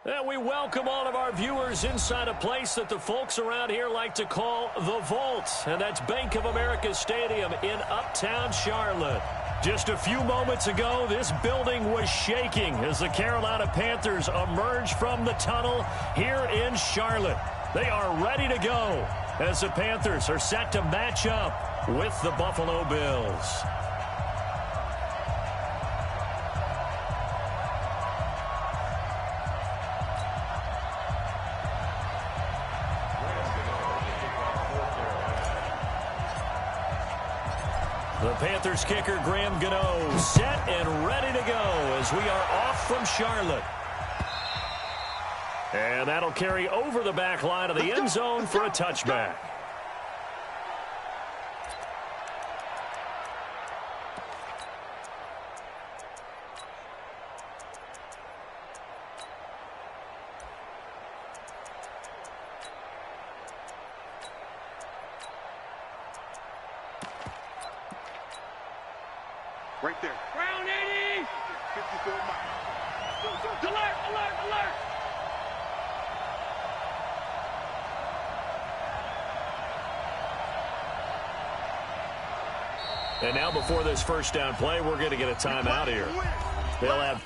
And we welcome all of our viewers inside a place that the folks around here like to call the Vault. And that's Bank of America Stadium in Uptown Charlotte. Just a few moments ago, this building was shaking as the Carolina Panthers emerged from the tunnel here in Charlotte. They are ready to go as the Panthers are set to match up with the Buffalo Bills. The Panthers kicker, Graham Gano, set and ready to go as we are off from Charlotte. And that'll carry over the back line of the end zone for a touchback. Right there. Round 80! 54 miles. Alert, alert, alert! And now before this first down play, we're going to get a timeout here. They'll have...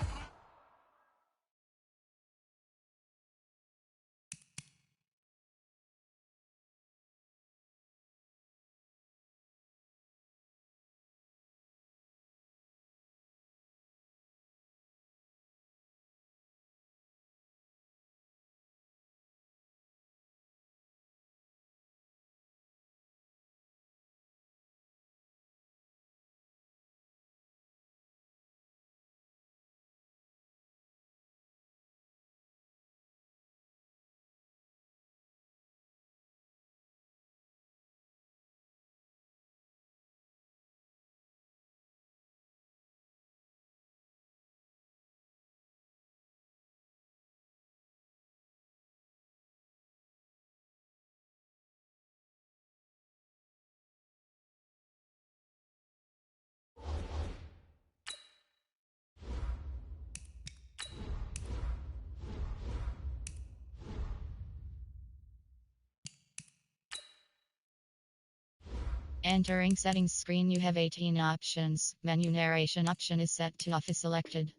Entering settings screen, you have 18 options. Menu narration option is set to off is selected.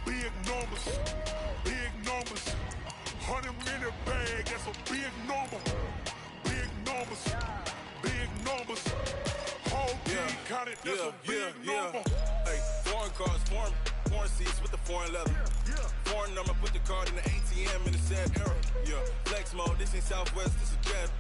Big numbers. Big numbers. 100-minute bag, that's a big number. Big numbers. Big numbers. Whole team counted, that's a big number. Hey, foreign cars, foreign seats with the foreign leather. Foreign number, put the card in the ATM in the sad era. Yeah, flex mode, this ain't Southwest, this is Jet.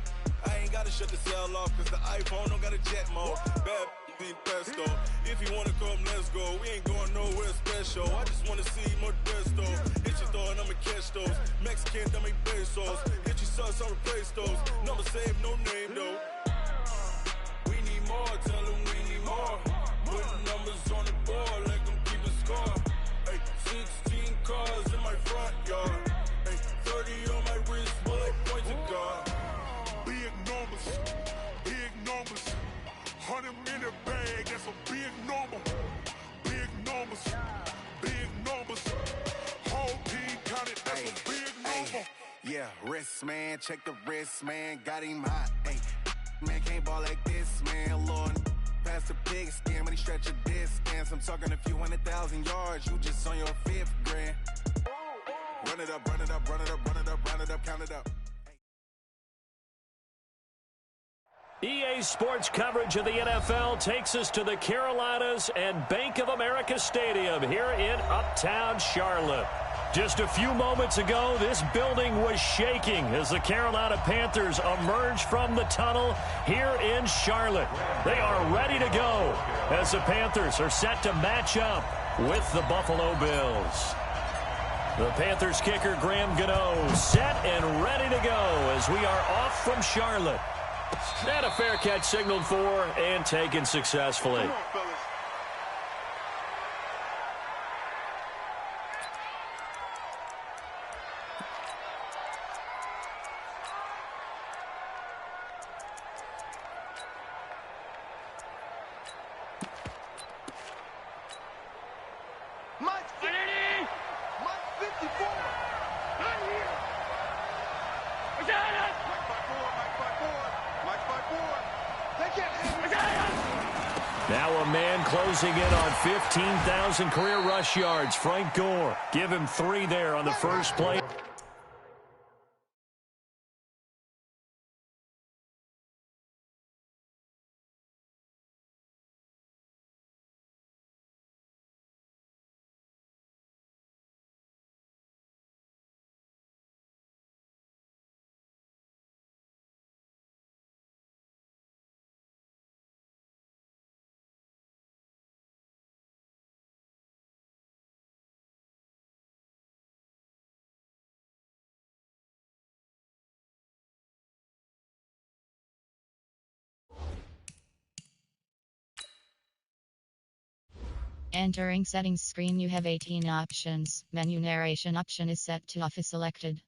I ain't gotta shut the cell off, cause the iPhone don't got a jet mode. Bad be pesto. If you wanna come, let's go. We ain't going nowhere special. I just wanna see more desto. Hit your throw and I'ma catch those. Mexican, that make pesos. Hit your sauce, I'll replace those. Number save, no name though. We need more, tell them we need more. Putting numbers on the board, let them keep a score. Hey, 16 cars in my front yard. Hey, 30 on my wrist, bullet point to God. Big numbers. Big numbers. 100-minute bag, that's a big number. Big numbers. Big numbers. Whole team counted, that's a big number. Yeah, wrist man, check the wrist man, got him hot. Ay, man can't ball like this, man. Lord, past the pig skin when he stretch a distance. I'm talking a few 100,000 yards, you just on your 5th grand. Run it up, run it up, run it up, run it up, run it up, count it up. EA Sports coverage of the NFL takes us to the Carolinas and Bank of America Stadium here in Uptown Charlotte. Just a few moments ago, this building was shaking as the Carolina Panthers emerged from the tunnel here in Charlotte. They are ready to go as the Panthers are set to match up with the Buffalo Bills. The Panthers kicker, Graham Gano, set and ready to go as we are off from Charlotte. And a fair catch signaled for and taken successfully. Come on, fellas. Now a man closing in on 15,000 career rush yards. Frank Gore. Give him 3 there on the first play. Entering settings screen, you have 18 options. Menu narration option is set to off is selected.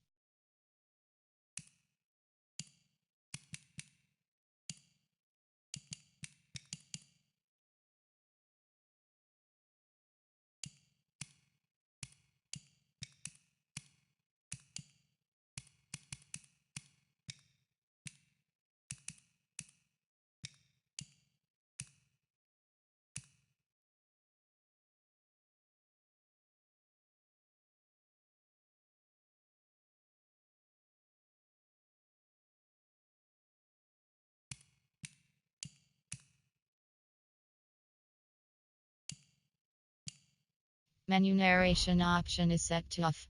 Menu narration option is set to off.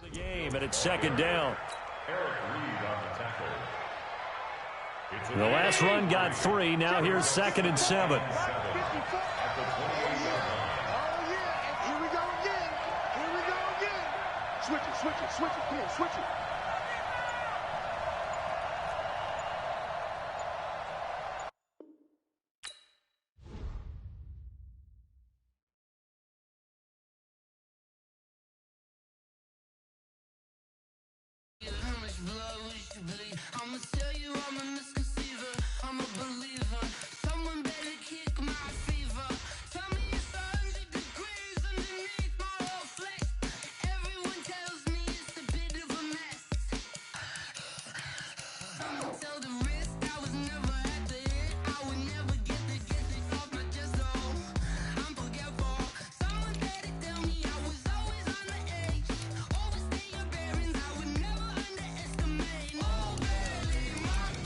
The game, and it's second down. The last run got 3. Now here's 2nd and 7. Oh, yeah. Here we go again. Here we go again. Switch it, switch it, switch it. Come on, switch it. I'ma tell you I'm a misconceiver, I'm a believer. Someone better kick my fever. Tell me it's 100 degrees underneath my whole flesh. Everyone tells me it's a bit of a mess. I'ma tell the risk I was never at the hit. I would never get this off my chest. Oh, I'm forgetful. Someone better tell me I was always on the edge. Overstay your bearings, I would never underestimate. Oh, barely my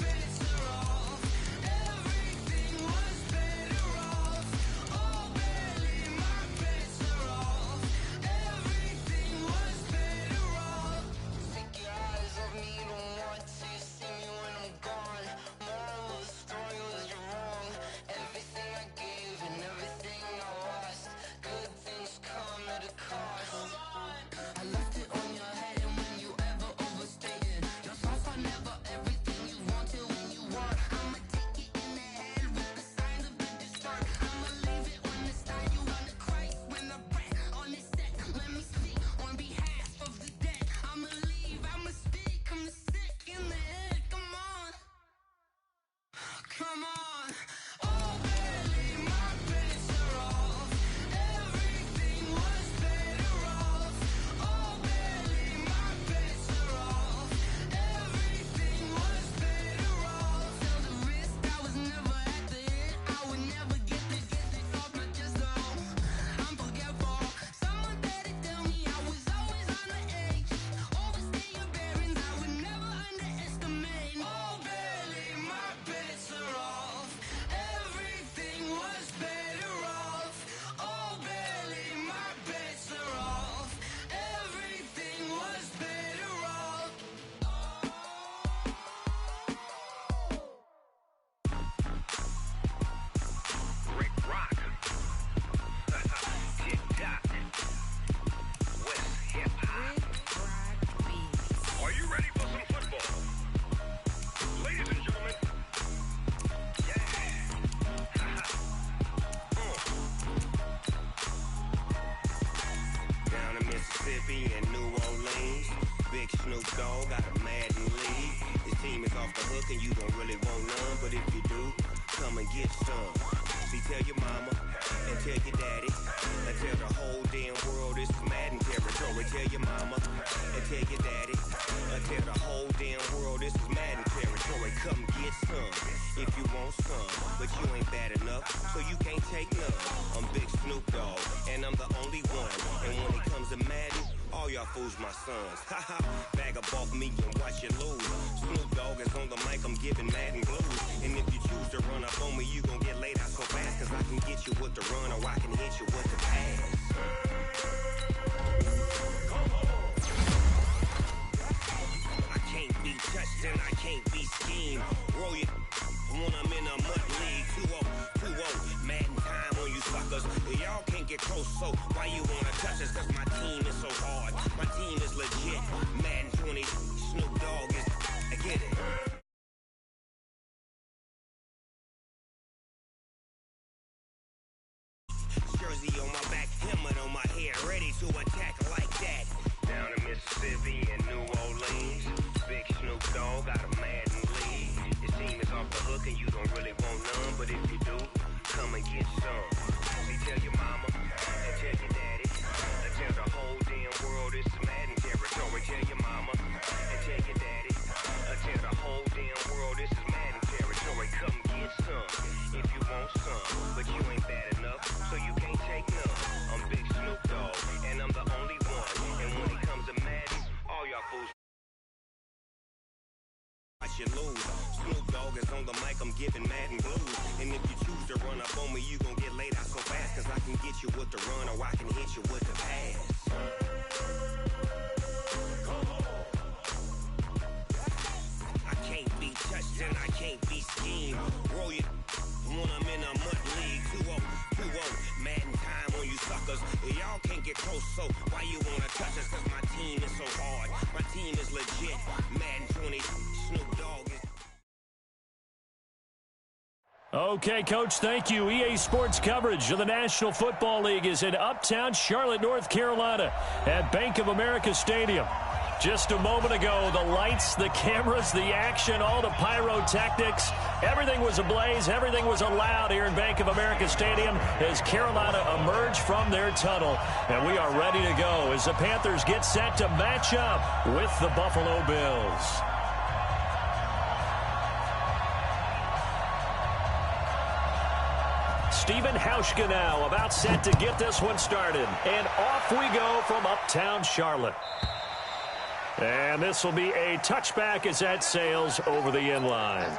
Mississippi and New Orleans. Big Snoop Dogg got a Madden league. His team is off the hook and you don't really want none, but if you do, come and get some. See, tell your mama and tell your daddy and tell the whole damn world this is Madden territory. Tell your mama and tell your daddy and tell the whole damn world this is Madden territory. Come get some if you want some, but you ain't bad enough, so you can't take none. I'm Big Snoop Dogg and I'm the only one. And when it comes to Madden, all y'all fools my sons. Haha, bag up off me and watch you lose. Snoop Dogg is on the mic, I'm giving Madden blues. And if you choose to run up on me, you gon' get laid out so fast, cause I can get you with the run or I can hit you with the pass. I can't be touched and I can't be schemed. Roll it when I'm in a mud league. 2-0, Madden time on you suckers. Y'all can't get close, so why you wanna touch us? Cause my team is so hard. My team is legit. Madden 20, Snoop Dogg is, I get it. Jersey on my back, helmet on my head, ready to attack like that. Down in Mississippi and New Orleans, Big Snoop Dogg got a Madden league. His team is off the hook and you don't really want none, but if you do, come and get some. See, tell your mama and tell your daddy and tell the whole damn world this is Madden territory. Tell your mama and tell your daddy and tell the whole damn world this is Madden territory. Come get some if you want some, but you ain't bad enough, so you can't take none. I'm Big Snoop Dogg and I'm the only one. And when it comes to Madden, all y'all fools watch you lose. Snoop Dogg is on the mic, I'm giving Madden blues. And if you choose to run up on me, you gon' get laid out so fast, cause I can get you with the run or I can hit you with the pass. I can't be touched and I can't be schemed. Roll it when I'm in a mud league. 2-0, Madden time on you suckers. Y'all can't get close, so why you wanna touch us? Cause my team is so hard. My team is legit. Madden 20, Snoop Dogg is... Okay, Coach, thank you. EA Sports coverage of the National Football League is in Uptown Charlotte, North Carolina at Bank of America Stadium. Just a moment ago, the lights, the cameras, the action, all the pyrotechnics, everything was ablaze, everything was allowed here in Bank of America Stadium as Carolina emerged from their tunnel. And we are ready to go as the Panthers get set to match up with the Buffalo Bills. Stephen Hauschka now about set to get this one started. And off we go from Uptown Charlotte. And this will be a touchback as that sails over the end line.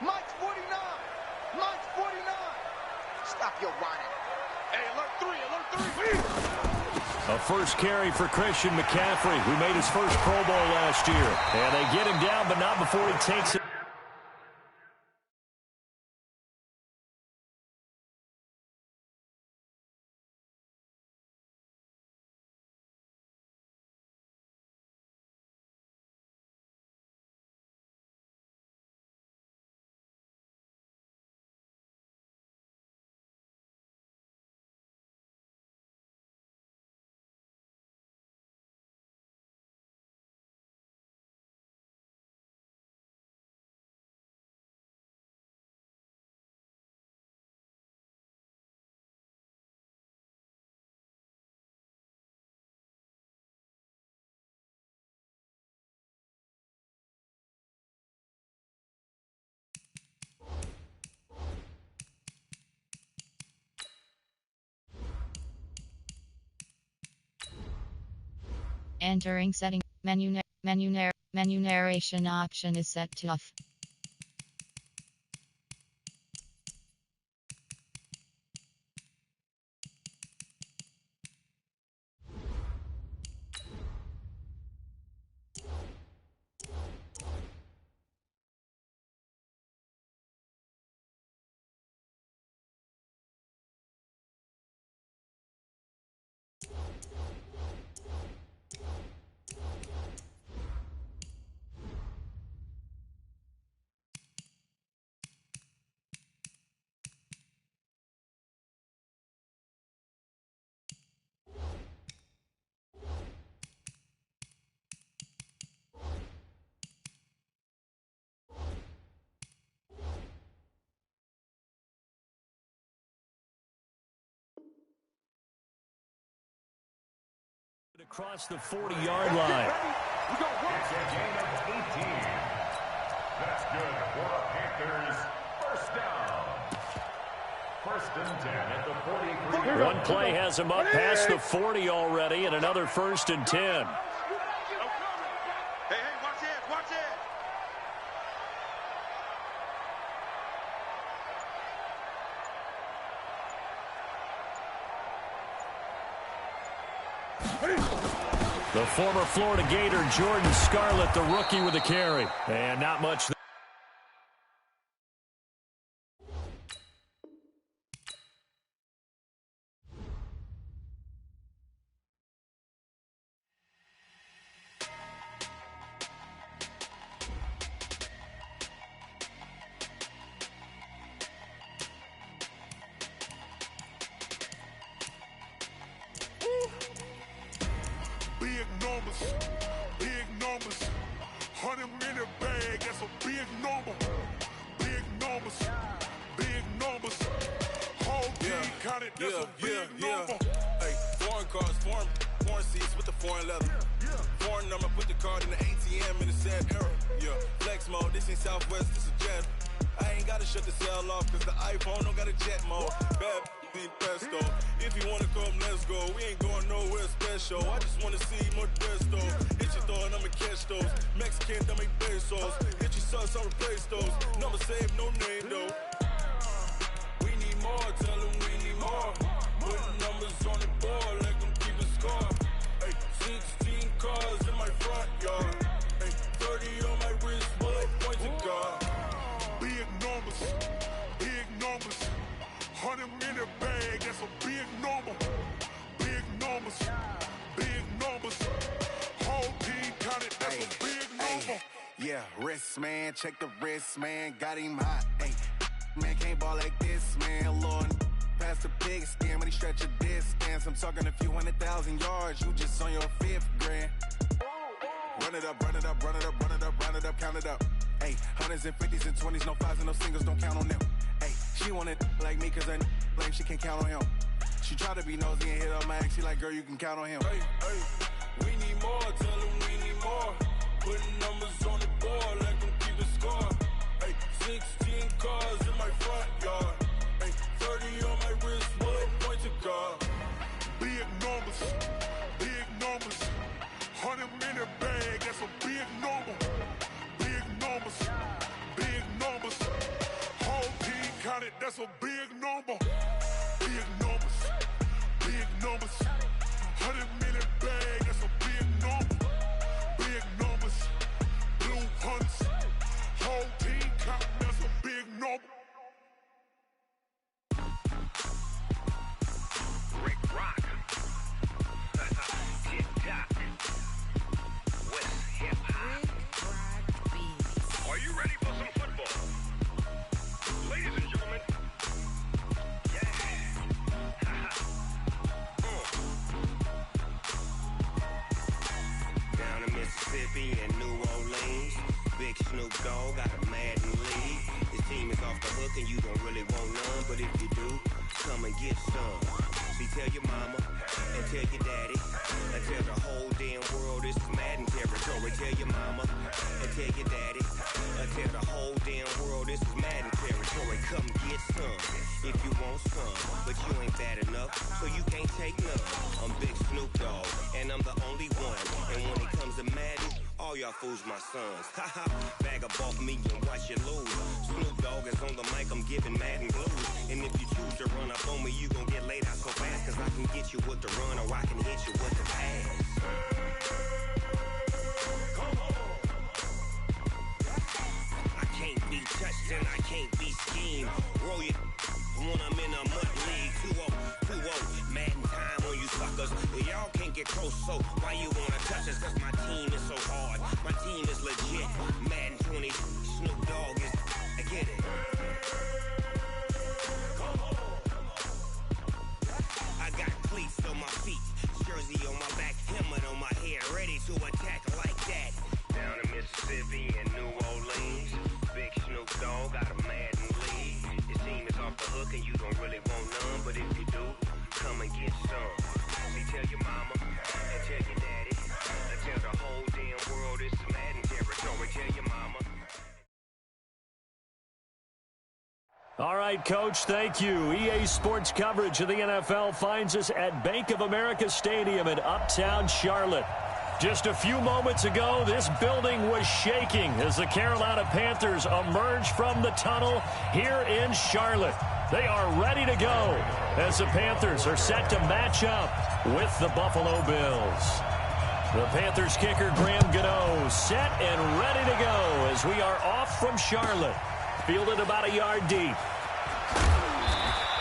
Mike's 49. Mike's 49. Stop your whining. Hey, alert 3, alert 3. A first carry for Christian McCaffrey, who made his first Pro Bowl last year. And they get him down, but not before he takes it. Entering setting menu narration option is set to off. Across the 40-yard line. It's a gain of 18. That's good for the Panthers. First down. First and 10 at the 43. One play has him up past the 40 already, and another first and 10. Hey, watch it, watch it. The former Florida Gator, Jordan Scarlett, the rookie with the carry. And not much. Big numbers, 100-minute bag, that's a big number. Big numbers, whole team counted, that's a big number. Hey, foreign cars, foreign seats with the foreign leather. Foreign number, put the card in the ATM in the sad era. Yeah, flex mode, this ain't Southwest, this a jet. I ain't gotta shut the cell off, cause the iPhone don't got a jet mode. Bad need pesto. If you wanna come, let's go. We ain't going nowhere special. I just wanna see more Modesto. Hit your throw and I'ma catch those. Mexican, I make pesos. Hit your sauce, I'll replace those. Number save, no name though. We need more, tell them we need more. Put numbers on the board, let them keep a score. Hey, 16 cars in my front yard. Hey, 30 on my wrist, bullet point to God. Big numbers, 100-minute bag, that's a big number. Big numbers, whole team counted, that's a big number. Yeah, wrist, man, check the wrist, man, got him hot, ayy. Man, can't ball like this, man, Lord. Past the pig skin when he stretch a distance. I'm talking a few 100,000 yards, you just on your 5th grand. Run it up, count it up. Ayy, hundreds and 50s and 20s, no 5s and no singles, don't count on them. Ayy, she want it like me cause her blame, she can't count on him. She try to be nosy and hit up my ex, she like, girl, you can count on him. Hey, we need more, tell them we need more. Putting numbers on the board, let them keep the score. Hey, 16 cars in my front yard. Hey, 30 on my wrist, bullet point to God. Big numbers, 100-minute bag, that's a big number. Big numbers, whole team counted, that's a big number. Big numbers, 100-minute bag, that's a big number. Big numbers, blue hunts, whole team counting, that's a big number. Rick Rock. Tick-tock. West hip-hop. Are you ready for some football? Ladies and gentlemen. Yeah. Down in Mississippi and New Orleans, Big Snoop Dogg got a Madden league. His team is off the hook and you don't really want none, but if you do, come and get some. See, tell your mama and tell your daddy and tell the whole damn world this is Madden territory. Tell your mama and tell your daddy and tell the whole damn world this is Madden territory. Come get some if you want some, but you ain't bad enough, so you can't take none. I'm Big Snoop Dogg and I'm the only one. And when it comes to Madden, all y'all fools my sons. Haha, bag up off me and watch you lose. Snoop Dogg is on the mic, I'm giving Madden blues. And if you choose to run up on me, you gon' get laid out so fast, cause I can get you with the run or I can hit you with the pass. I can't be touched and I can't be schemed. Roll you when I'm in a mud league. 2-0, Madden time on you suckers. Y'all can't get close, so why you wanna touch us? Cause my team is so hard. My team is legit. Madden 20, Snoop Dogg is, I get it. I got cleats on my feet, jersey on my back, helmet on my head, ready to attack like that. Down in Mississippi and New Orleans, Big Snoop Dogg got a Madden league. His team is off the hook and you don't really want none, but if you do, come and get some. See, tell your mama and tell your All right, Coach, thank you. EA Sports coverage of the NFL finds us at Bank of America Stadium in Uptown Charlotte. Just a few moments ago, this building was shaking as the Carolina Panthers emerged from the tunnel here in Charlotte. They are ready to go as the Panthers are set to match up with the Buffalo Bills. The Panthers kicker, Graham Gano, set and ready to go as we are off from Charlotte. Fielded about a yard deep.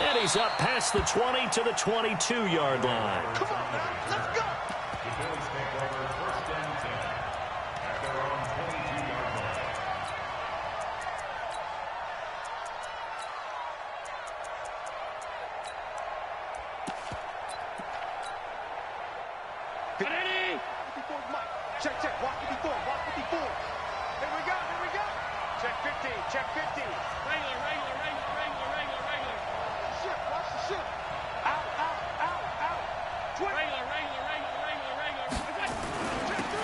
And he's up past the 20 to the 22-yard line. Come on, man. Let's go. The Bills take over 1st and 10 at their own 22-yard line. Ready? Before Mike. Check. Walk it before. Here we go. Check 15. Regular. Watch the ship. Out. 20. Regular.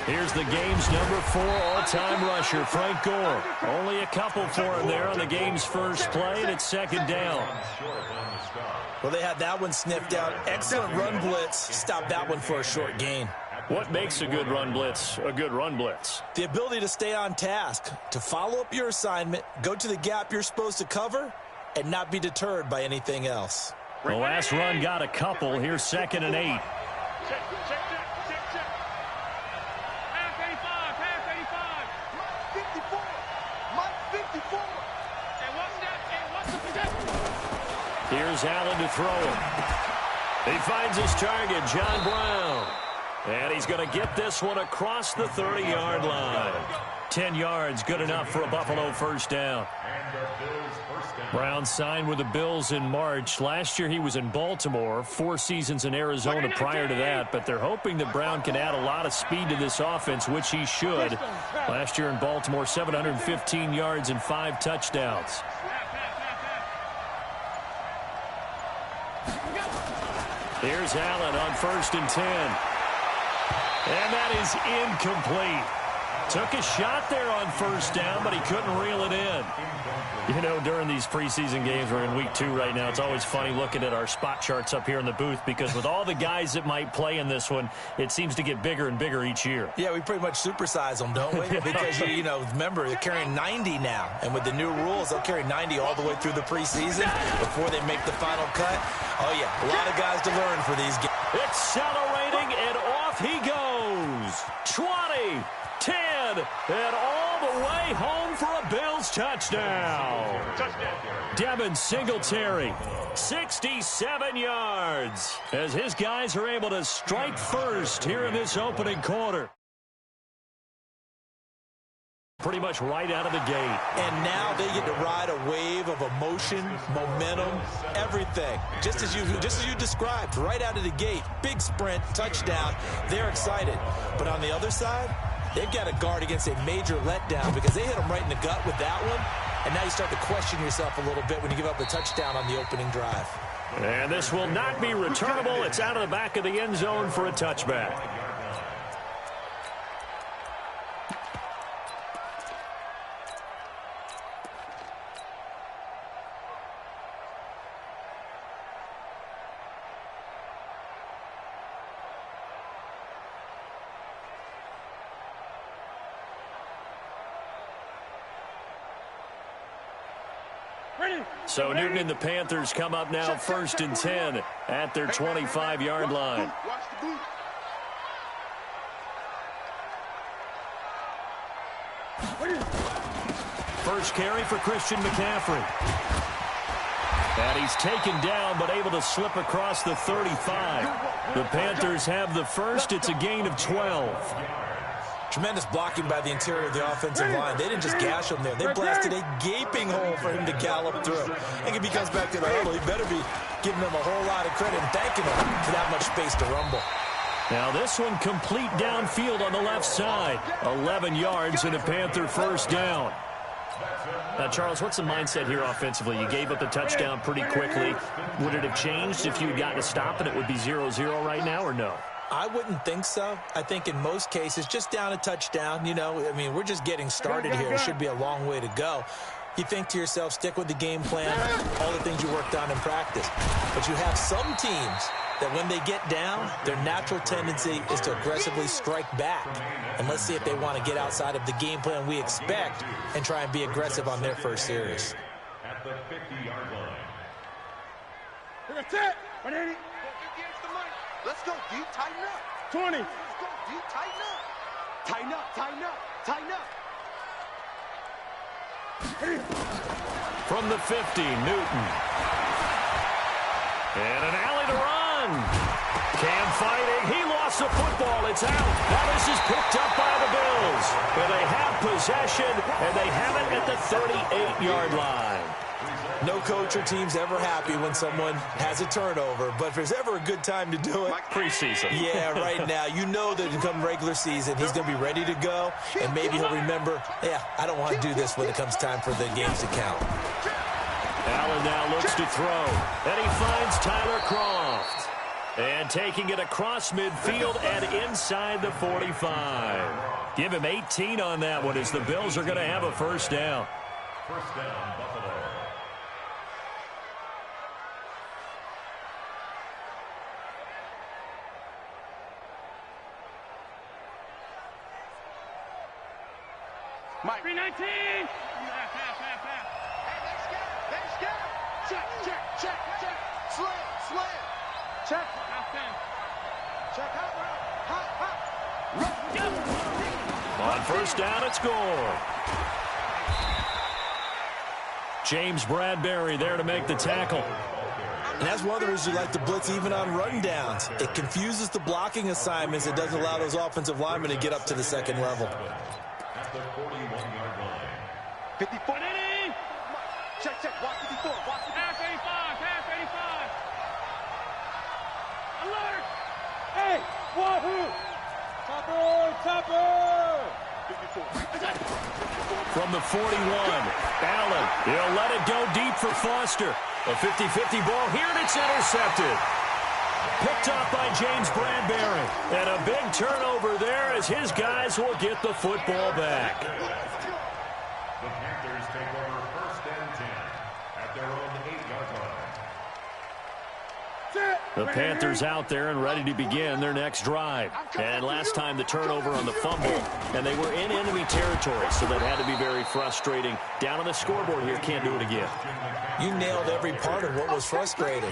Here's the game's number 4 all-time rusher, Frank Gore. Only a couple for him there on the game's first play, and it's second down. Well, they had that one sniffed out. Excellent run blitz. Stopped that one for a short gain. What makes a good run blitz a good run blitz? The ability to stay on task, to follow up your assignment, go to the gap you're supposed to cover, and not be deterred by anything else. The last run got a couple. Here's 2nd and 8. Check. Half 85. Mike 54. And what's the possession? Here's Allen to throw it. He finds his target, John Brown. And he's going to get this one across the 30-yard line. 10 yards, good enough for a Buffalo first down. Brown signed with the Bills in March. Last year he was in Baltimore, 4 seasons in Arizona prior to that, but they're hoping that Brown can add a lot of speed to this offense, which he should. Last year in Baltimore, 715 yards and 5 touchdowns. Here's Allen on 1st and 10. And that is incomplete. Took a shot there on first down, but he couldn't reel it in. You know, during these preseason games, we're in week 2 right now, it's always funny looking at our spot charts up here in the booth because with all the guys that might play in this one, it seems to get bigger and bigger each year. Yeah, we pretty much supersize them, don't we? Because, you know, remember, they're carrying 90 now. And with the new rules, they'll carry 90 all the way through the preseason before they make the final cut. Oh, yeah, a lot of guys to learn for these games. Accelerating, and off he goes. 20, 10, and all the way home for a Bills touchdown. Devin Singletary, 67 yards, as his guys are able to strike first here in this opening quarter. Pretty much right out of the gate. And now they get to ride a wave of emotion, momentum, everything. Just as you described, right out of the gate. Big sprint, touchdown. They're excited. But on the other side, they've got to guard against a major letdown because they hit them right in the gut with that one. And now you start to question yourself a little bit when you give up a touchdown on the opening drive. And this will not be returnable. It's out of the back of the end zone for a touchback. So Newton and the Panthers come up now 1st and 10 at their 25-yard line. First carry for Christian McCaffrey. And he's taken down but able to slip across the 35. The Panthers have the first. It's a gain of 12. Tremendous blocking by the interior of the offensive line. They didn't just gash him there. They blasted a gaping hole for him to gallop through. I think if he comes back to the huddle, he better be giving them a whole lot of credit and thanking them for that much space to rumble. Now this one complete downfield on the left side. 11 yards and a Panther first down. Now, Charles, what's the mindset here offensively? You gave up the touchdown pretty quickly. Would it have changed if you had gotten a stop and it would be 0-0 right now or no? I wouldn't think so. I think in most cases, just down a touchdown, you know, I mean, we're just getting started here. It should be a long way to go. You think to yourself, stick with the game plan, all the things you worked on in practice. But you have some teams that when they get down, their natural tendency is to aggressively strike back. And let's see if they want to get outside of the game plan we expect and try and be aggressive on their first series. At the 50-yard line. That's it. 180. Let's go, D. Tighten up. 20. Let's go, D. Tighten up. Tighten up, tighten up, tighten up. From the 50, Newton. And an alley to run. Cam fighting. He lost the football. It's out. Now this is picked up by the Bills. Where they have possession, and they have it at the 38-yard line. No coach or team's ever happy when someone has a turnover, but if there's ever a good time to do it, preseason. Yeah, right now. You know that come regular season, he's going to be ready to go, and maybe he'll remember, yeah, I don't want to do this when it comes time for the games to count. Allen now looks to throw, and he finds Tyler Croft. And taking it across midfield and inside the 45. Give him 18 on that one as the Bills are going to have a first down. First down, Buffalo. Mike. 319. Half. Hey, let's go. Check. Slam. Check. Check out. On first down, it's Gore. James Bradbury there to make the tackle. And that's one of the reasons you like to blitz even on run downs. It confuses the blocking assignments. It doesn't allow those offensive linemen to get up to the second level. At the 41-yard line. 54. Check. Watch 54. Watch 55. Half 85. Alert. Hey, wahoo. Topper. 54. From the 41, Allen. He'll let it go deep for Foster. A 50-50 ball here, and it's intercepted. Picked off by James Bradbury. And a big turnover there as his guys will get the football back. The Panthers take over first and 10 at their own 8-yard line. The Panthers out there and ready to begin their next drive. And last time the turnover on the fumble, and they were in enemy territory, so that had to be very frustrating. Down on the scoreboard here, can't do it again. You nailed every part of what was frustrating.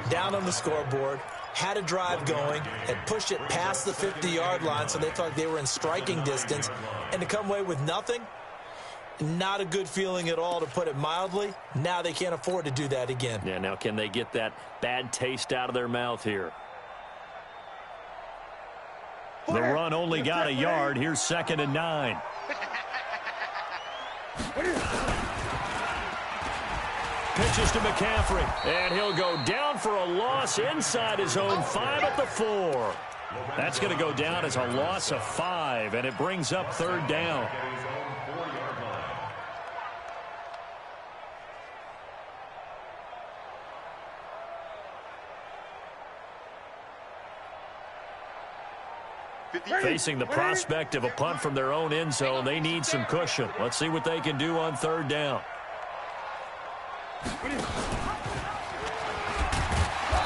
Down on the scoreboard, had a drive going, had pushed it past the 50-yard line, so they thought they were in striking distance, and to come away with nothing, not a good feeling at all, to put it mildly. Now they can't afford to do that again. Yeah, now can they get that bad taste out of their mouth here? The run only got a yard. Here's 2nd and 9. Pitches to McCaffrey, and he'll go down for a loss inside his own 5 at the 4. That's going to go down as a loss of 5, and it brings up 3rd down. Facing the prospect of a punt from their own end zone, they need some cushion. Let's see what they can do on 3rd down.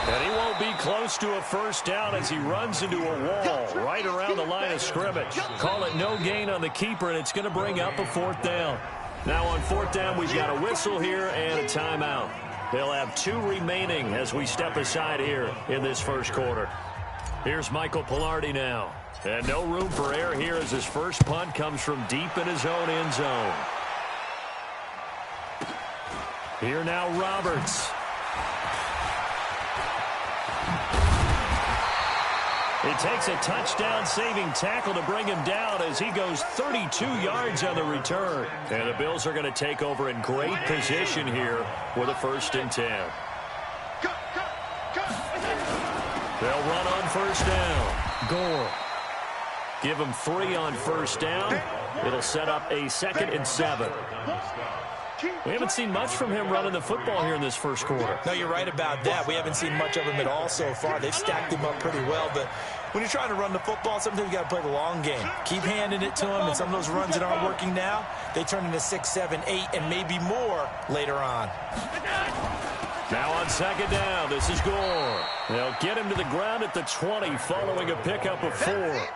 And he won't be close to a first down as he runs into a wall right around the line of scrimmage. Call it no gain on the keeper, and it's going to bring up a 4th down. Now on 4th down, we've got a whistle here and a timeout. They'll have 2 remaining as we step aside here in this first quarter. Here's Michael Pilardi now. And no room for error here as his first punt comes from deep in his own end zone. Here now, Roberts. It takes a touchdown-saving tackle to bring him down as he goes 32 yards on the return. And the Bills are going to take over in great position here with a 1st and 10. They'll run on 1st down. Gore. Give him 3 on 1st down. It'll set up a 2nd and 7. We haven't seen much from him running the football here in this first quarter. No, you're right about that. We haven't seen much of him at all so far. They've stacked him up pretty well, but When you're trying to run the football, sometimes you got to play the long game. Keep handing it to them, and some of those runs that aren't working now, they turn into 6, 7, 8, and maybe more later on. Now on second down, this is Gore. They'll get him to the ground at the 20 following a pickup of 4.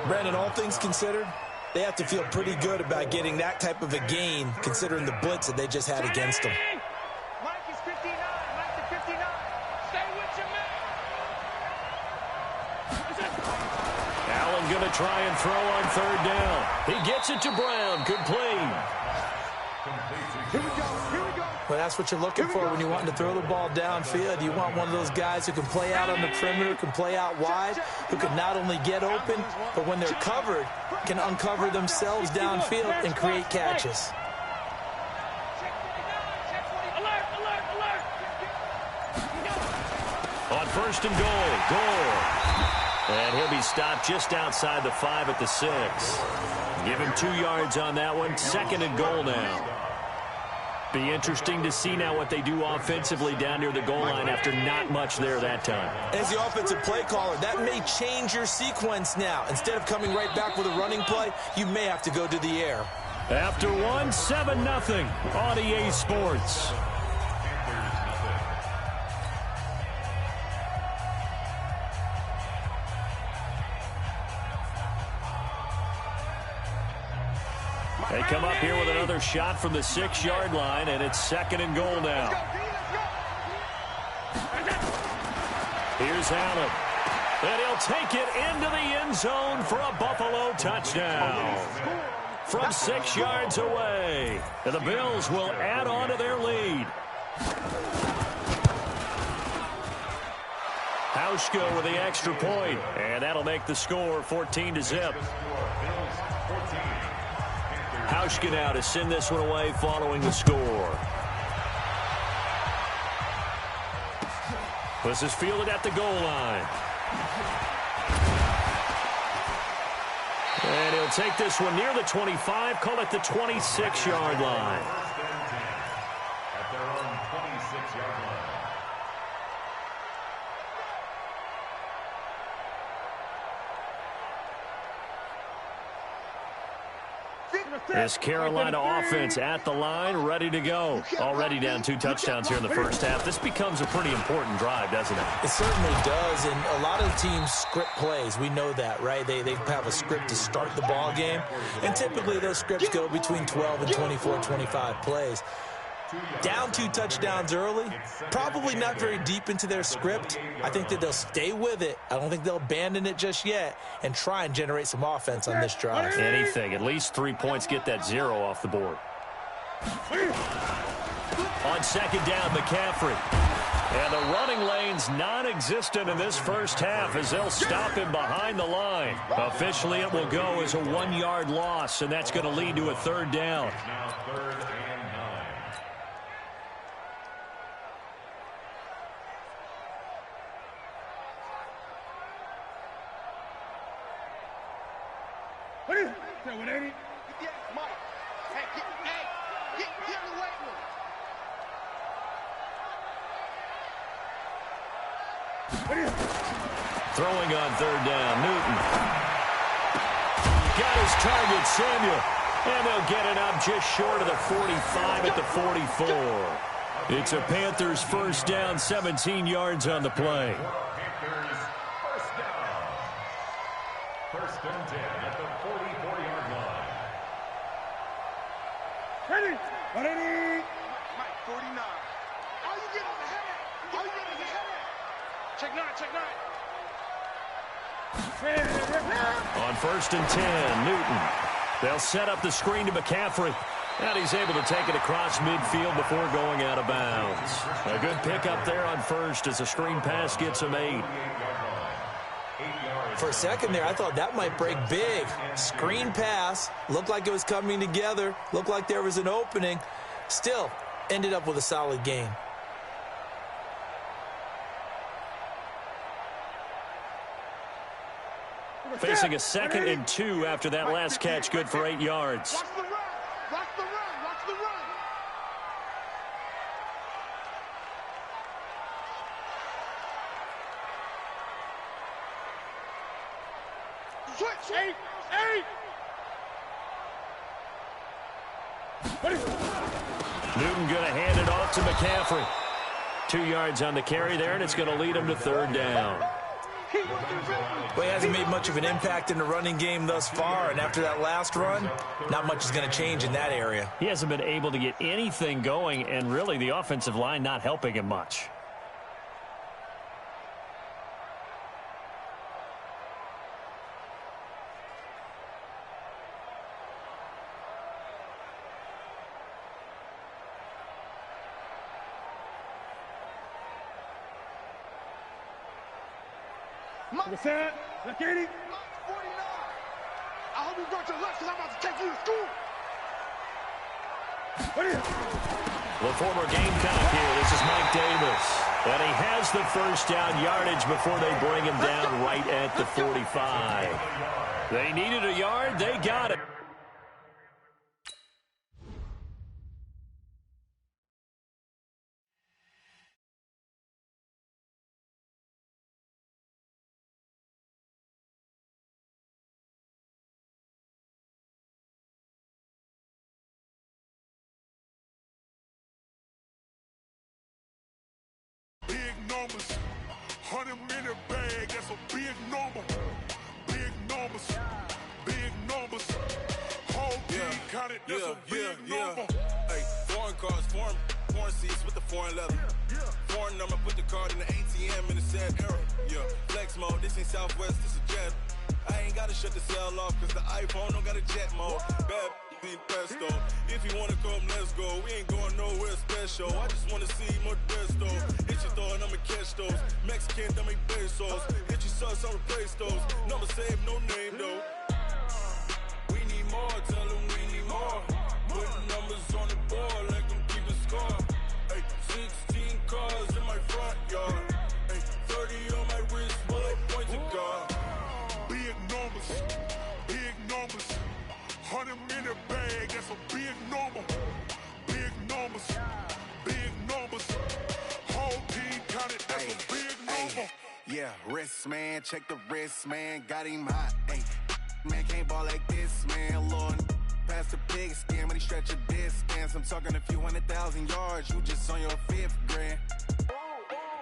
Brandon, all things considered, they have to feel pretty good about getting that type of a gain considering the blitz that they just had against them. Mike is 59. Mike to 59. Stay with your man. Allen going to try and throw on third down. He gets it to Brown. Complete. Here we go. Here we go. Well, that's what you're looking for when you're wanting to throw the ball downfield. You want one of those guys who can play out on the perimeter, can play out wide, who can not only get open, but when they're covered, can uncover themselves downfield and create catches. Alert, alert, alert. On first and goal, Gore. And he'll be stopped just outside the 5 at the 6. Give him 2 yards on that one. Second and goal now. Be interesting to see now what they do offensively down near the goal line after not much there that time. As the offensive play caller, that may change your sequence now. Instead of coming right back with a running play, you may have to go to the air. After 1, 7-0 on EA Sports. They come up here with another shot from the 6-yard line, and it's second and goal now. Here's Allen. And he'll take it into the end zone for a Buffalo touchdown. From 6 yards away. And the Bills will add on to their lead. Hauschka with the extra point, and that'll make the score 14-0. Hauschka now to send this one away following the score. This is fielded at the goal line. And he'll take this one near the 25, call it the 26-yard line. At their own 26-yard line. This Carolina offense at the line, ready to go. Already down 2 touchdowns here in the first half. This becomes a pretty important drive, doesn't it? It certainly does, and a lot of teams script plays. We know that, right? They have a script to start the ball game, and typically those scripts go between 12 and 24, 25 plays. Down 2 touchdowns early, probably not very deep into their script. I think that they'll stay with it. I don't think they'll abandon it just yet and try and generate some offense on this drive. Anything. At least 3 points, get that 0 off the board. On second down, McCaffrey. And the running lane's non-existent in this first half as they'll stop him behind the line. Officially, it will go as a 1-yard loss, and that's going to lead to a third down. Now 3rd and 9. Throwing on third down, Newton. Got his target, Samuel. And they'll get it up just short of the 45 at the 44. It's a Panthers first down, 17 yards on the play. Panthers first down. 1st and 10 at the 44-yard line. Ready? Ready? Mike, 49. All you get is a headache. All you get is a headache. Check 9, check 9. On 1st and 10, Newton. They'll set up the screen to McCaffrey. And he's able to take it across midfield before going out of bounds. A good pickup there on first as the screen pass gets him 8. For a second there, I thought that might break big. Screen pass, looked like it was coming together, looked like there was an opening. Still, ended up with a solid gain. Facing a 2nd and 2 after that last catch, good for 8 yards. Watch the run. Watch the run. Watch the run. Switch. 8. Newton going to hand it off to McCaffrey. 2 yards on the carry there, and it's going to lead him to 3rd down. Well, he hasn't made much of an impact in the running game thus far, and after that last run, not much is going to change in that area. He hasn't been able to get anything going, and really the offensive line not helping him much. Understand? Look at it. 49. I hope you got your lunch because I'm about to take you to school. What is it? The former Gamecock here. This is Mike Davis. And he has the 1st down yardage before they bring him down right at the 45. They needed a yard. They got it. Big numbers, 100-minute bag, that's a big number. Big numbers, big numbers. Whole team counted, that's a big number. Hey, foreign cars, foreign seats with the foreign leather. Foreign number, put the card in the ATM in the sad era. Yeah, flex mode, this ain't Southwest, this a jet. I ain't gotta shut the cell off, cause the iPhone don't got a jet mode. Bad in pesto. If you wanna come, let's go. We ain't going nowhere special. I just wanna see more pesto. Hit your thought, I'ma catch those. Mexican, dummy pesos. Hit your sauce, I'll replace those. Number save, no name though. We need more, tell them we need more. Putting numbers on the board like I'm keeping score. Hey, 16 cars in my front yard. Hey, 30 on my wrist while I point to God. Big numbers, big numbers. 100-minute bag, that's a big number. Big numbers, big numbers. Whole team counted, that's a big number. Yeah, wrist, man, check the wrist, man, got him hot. Ay, man, can't ball like this, man, Lord. Past the pig skin, but he stretch a distance. I'm talking a few 100,000 yards, you just on your 5th grand.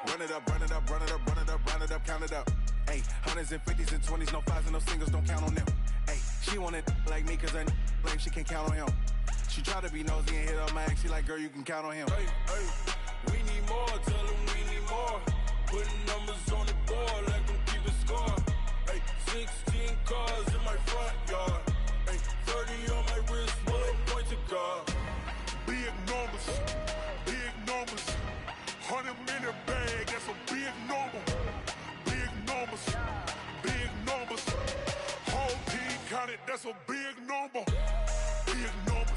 Run it up, run it up, run it up, run it up, run it up, count it up. Ay, 100s and 50s and 20s, no 5s and no singles, don't count on them. Ay, she want it like me, cause her like she can't count on him. She try to be nosy and hit up my ex, she like, girl, you can count on him. Hey, hey, we need more, tell them we need more. Putting numbers on the board like I'm keeping score. Hey, 16 cars in my front yard. Hey, 30 on my wrist while I point to God. Big numbers, big numbers. 100-minute bag, that's a big number. Big numbers, big numbers. Whole team counted, that's a big number. Big numbers.